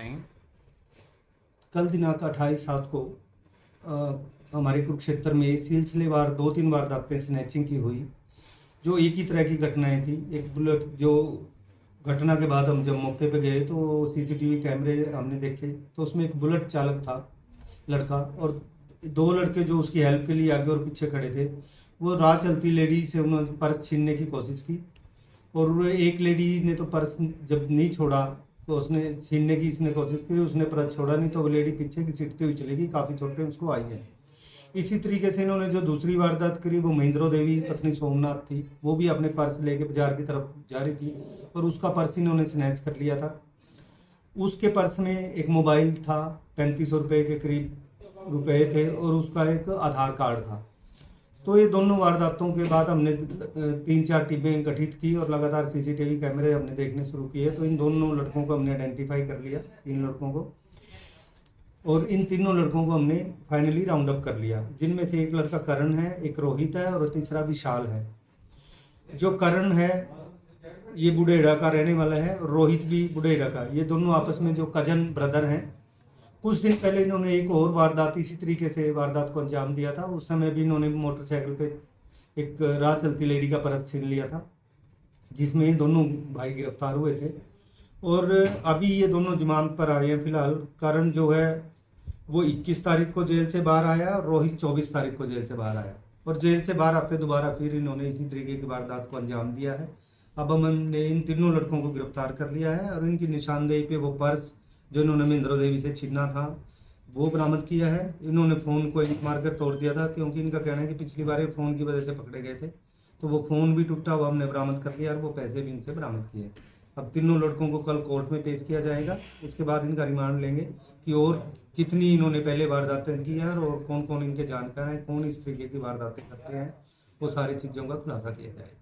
बताएं। कल दिनांक 28/7 को हमारे कुरुक्षेत्र में सिलसिलेवार 2-3 वारदातें स्नैचिंग की हुई, जो एक ही तरह की घटनाएं थी। एक बुलेट, जो घटना के बाद हम जब मौके पे गए तो सीसीटीवी कैमरे हमने देखे तो उसमें एक बुलेट चालक था, लड़का, और 2 लड़के जो उसकी हेल्प के लिए आगे और पीछे खड़े थे। वो राह चलती लेडी से उन्होंने पर्स छीनने की कोशिश की, और वो एक लेडी ने तो पर्स जब नहीं छोड़ा तो उसने छीनने की इसने कोशिश की, उसने पर्स छोड़ा नहीं तो वो लेडी पीछे की सीटते हुई चली गई, काफ़ी चोटें उसको आई हैं। इसी तरीके से इन्होंने जो दूसरी वारदात करी वो महेंद्रो देवी पत्नी सोमनाथ थी, वो भी अपने पर्स लेके बाजार की तरफ जा रही थी और उसका पर्स इन्होंने स्नैच कर लिया था। उसके पर्स में एक मोबाइल था, 3500 रुपये के करीब रुपए थे, और उसका एक आधार कार्ड था। तो ये दोनों वारदातों के बाद हमने 3-4 टीमें गठित की और लगातार सीसीटीवी कैमरे हमने देखने शुरू किए। तो इन दोनों लड़कों को हमने आइडेंटिफाई कर लिया, 3 लड़कों को, और इन तीनों लड़कों को हमने फाइनली राउंड अप कर लिया, जिनमें से एक लड़का करण है, एक रोहित है और तीसरा विशाल है। जो करण है ये बुढ़ेड़ा का रहने वाला है, और रोहित भी बुढ़ेड़ा का। ये दोनों आपस में जो कजन ब्रदर हैं। कुछ दिन पहले इन्होंने एक और वारदात इसी तरीके से वारदात को अंजाम दिया था। उस समय भी इन्होंने मोटरसाइकिल पे एक राह चलती लेडी का पर्स छीन लिया था, जिसमें ये दोनों भाई गिरफ्तार हुए थे और अभी ये दोनों जमानत पर आए हैं। फिलहाल करण जो है वो 21 तारीख को जेल से बाहर आया और रोहित 24 तारीख को जेल से बाहर आया, और जेल से बाहर आते दोबारा फिर इन्होंने इसी तरीके की वारदात को अंजाम दिया है। अब हमने इन तीनों लड़कों को गिरफ्तार कर लिया है और इनकी निशानदेही पे वो पर्स जो इन्होंने महेंद्रो देवी से छीना था वो बरामद किया है। इन्होंने फ़ोन को एक मारकर तोड़ दिया था, क्योंकि इनका कहना है कि पिछली बार फ़ोन की वजह से पकड़े गए थे, तो वो फ़ोन भी टूटा हुआ हमने बरामद कर लिया और वो पैसे भी इनसे बरामद किए। अब तीनों लड़कों को कल कोर्ट में पेश किया जाएगा, उसके बाद इनका रिमांड लेंगे कि और कितनी इन्होंने पहले वारदातें की हैं और कौन कौन इनके जानकार हैं, कौन इस तरीके की वारदातें करते हैं, वो सारी चीज़ों का खुलासा किया जाएगा।